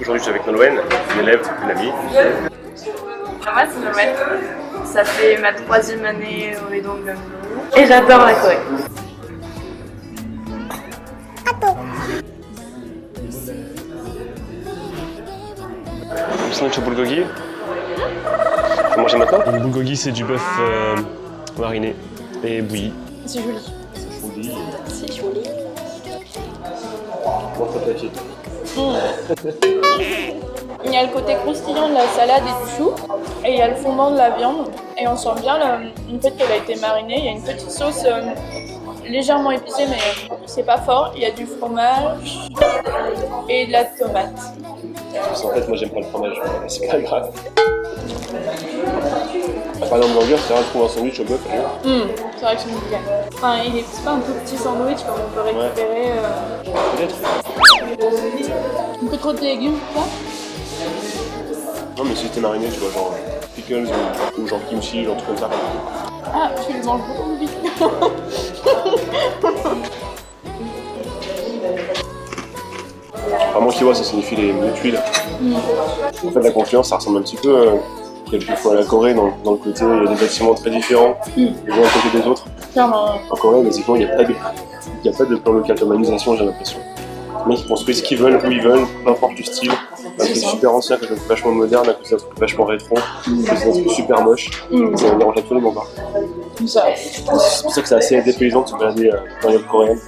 Aujourd'hui, je suis avec Nolwenn, une élève, une amie. Moi, c'est Nolwenn. Ça fait ma 3e année au Edong et j'adore la Corée. Sandwich au bulgogi. On manger maintenant. Le bulgogi, c'est du bœuf mariné et bouilli. C'est joli. C'est joli. C'est joli. Montre ta fille. Il y a le côté croustillant de la salade et du chou, et il y a le fondant de la viande. Et on sent bien le fait qu'elle a été marinée. Il y a une petite sauce légèrement épicée, mais c'est pas fort. Il y a du fromage et de la tomate. En fait, moi, j'aime pas le fromage, c'est pas grave. Par exemple, l'hamburger, c'est rare de trouver un sandwich au bœuf. C'est vrai que c'est nickel. Enfin, c'est pas un tout petit sandwich comme on peut récupérer. Peut-être. Un peu trop de légumes, ça. Non, mais si c'était mariné, tu vois, genre pickles ou genre kimchi, genre truc comme ça. Ah, tu le manges beaucoup vite. Vraiment, qui voit, ça signifie les tuiles. En fait, la confluence, ça ressemble un petit peu quelquefois à la Corée, dans le côté, il y a des bâtiments très différents, les uns à côté des autres. Clairement. En Corée, basiquement, il n'y a pas de plan local urbanisation, j'ai l'impression. Les mecs, ils construisent ce qu'ils veulent, où ils veulent, peu importe le style. Un truc super ancien, un truc vachement moderne, un truc vachement rétro, un truc super moche. Ça ne dérange absolument pas. C'est pour ça que c'est assez dépaysant de se balader dans les coréennes.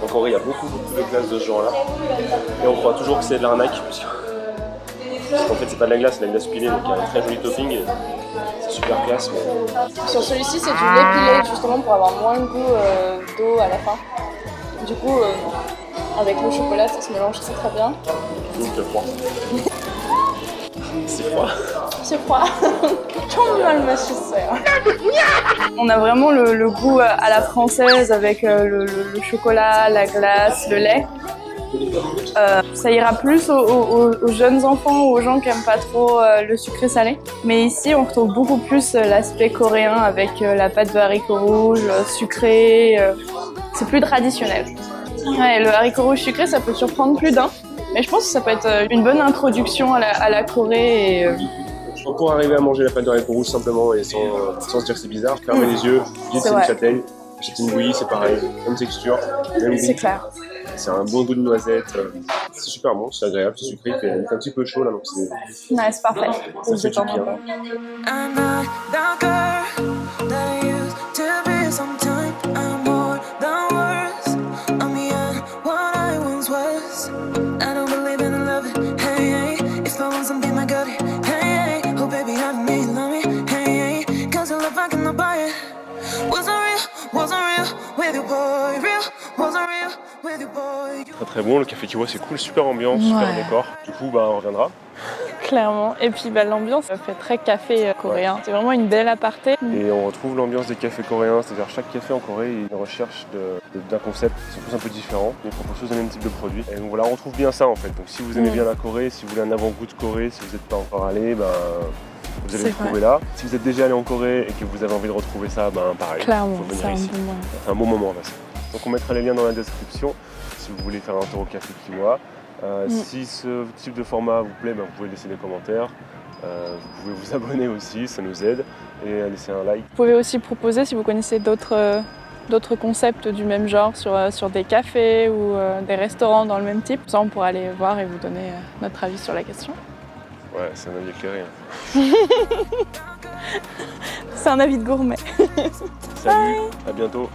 En Corée, il y a beaucoup de glace de ce genre-là. Et on croit toujours que c'est de l'arnaque. Parce qu'en fait, c'est pas de la glace, c'est de la glace pilée, donc il y a un très joli topping. C'est super classe. Mais... Sur celui-ci, c'est du lait pilé, justement pour avoir moins le goût d'eau à la fin. Du coup, avec le chocolat, ça se mélange très bien. C'est froid. C'est froid. C'est froid. On a vraiment le goût à la française avec le chocolat, la glace, le lait. Ça ira plus aux jeunes enfants ou aux gens qui n'aiment pas trop le sucré salé. Mais ici, on retrouve beaucoup plus l'aspect coréen avec la pâte de haricots rouges, sucré. C'est plus traditionnel. Ouais, le haricot rouge sucré, ça peut surprendre plus d'un. Mais je pense que ça peut être une bonne introduction à la Corée. Et, pour arriver à manger la pâte de haricots rouges simplement et sans se dire que c'est bizarre, fermez les yeux, dites c'est une châtaigne, achètez une bouillie, c'est pareil, même texture, même goût. C'est clair. C'est un bon goût de noisette, c'est super bon, c'est agréable, c'est sucré, il est un petit peu chaud là, donc c'est... Ouais, c'est parfait. Ça fait du bien. Très très bon, le café Kiwa c'est cool, super ambiance, super décor. Du coup on reviendra. Clairement. Et puis l'ambiance fait très café coréen. C'est vraiment une belle aparté. Et on retrouve l'ambiance des cafés coréens, c'est-à-dire chaque café en Corée il recherche d'un concept qui sont tous un peu différents, mais ils proposent tous le même type de produit. Et donc voilà, on retrouve bien ça en fait. Donc si vous aimez bien la Corée, si vous voulez un avant-goût de Corée, si vous n'êtes pas encore allé, vous allez le trouver là. Si vous êtes déjà allé en Corée et que vous avez envie de retrouver ça, pareil. Clairement, faut venir ici. C'est un bon moment là. Donc on mettra les liens dans la description si vous voulez faire un tour au café Kiwa. Si ce type de format vous plaît, vous pouvez laisser des commentaires. Vous pouvez vous abonner aussi, ça nous aide, et laisser un like. Vous pouvez aussi proposer si vous connaissez d'autres concepts du même genre sur des cafés ou des restaurants dans le même type. Ça, on pourra aller voir et vous donner notre avis sur la question. Ouais, c'est un avis éclairé. C'est un avis de gourmet. Salut, à bientôt.